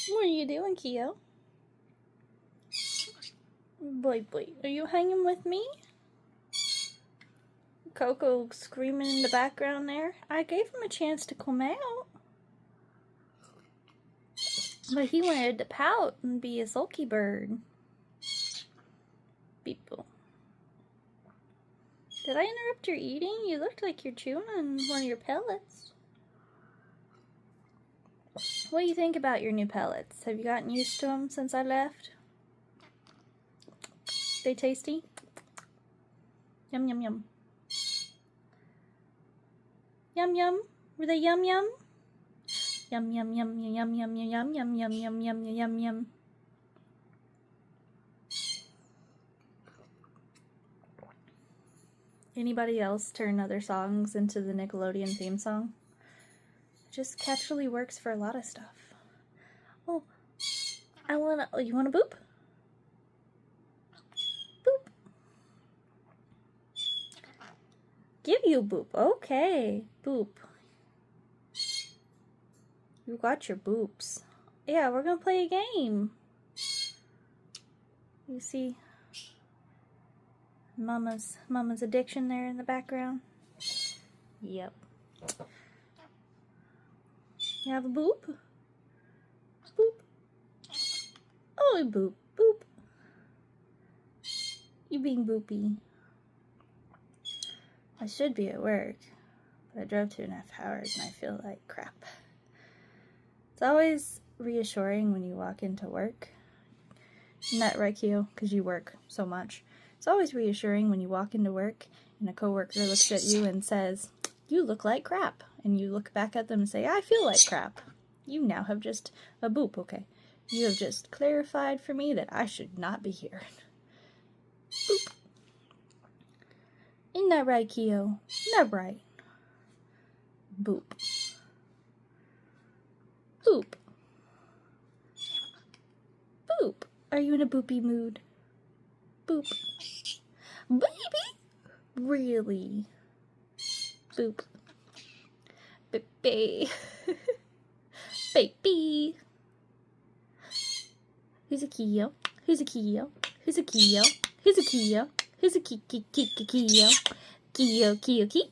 What are you doing, Keo? Boy, are you hanging with me? Coco screaming in the background there. I gave him a chance to come out. But he wanted to pout and be a sulky bird. People. Did I interrupt your eating? You looked like you're chewing on one of your pellets. What do you think about your new pellets? Have you gotten used to them since I left? They tasty? Yum, yum, yum. Yum, yum. Were they yum, yum? Yum, yum, yum, yum, yum, yum, yum, yum, yum, yum, yum, yum, yum. Anybody else turn other songs into the Nickelodeon theme song? It just catchily works for a lot of stuff. Oh, you wanna boop? Boop. Give you boop. Okay, boop. You got your boops. Yeah, we're gonna play a game. You see Mama's addiction there in the background? Yep. You have a boop? Boop. Oh, boop. Boop. You being boopy. I should be at work, but I drove 2.5 hours and I feel like crap. It's always reassuring when you walk into work. Isn't that right, Keo? Because you work so much. It's always reassuring when you walk into work and a coworker looks at you and says, "You look like crap." And you look back at them and say, "I feel like crap." You now have just a boop, okay? You have just clarified for me that I should not be here. Boop. Isn't that right, Keo? Isn't that right? Boop. Boop. Boop. Are you in a boopy mood? Boop. Baby? Really? Boop. Baby. Baby. Who's a Keo? Who's a Keo? Who's a Keo? Who's a Keo? Who's a Keo? Keo, Keo, Keo, Keo.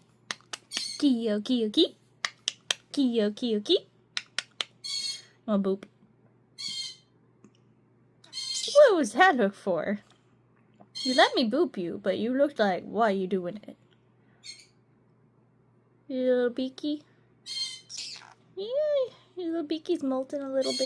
Keo, Keo, Keo. Keo, Keo, Keo. Oh, boop. What was that look for? You let me boop you, but you looked like, why are you doing it? Your little beaky? Yeah, your little beaky's molting a little bit.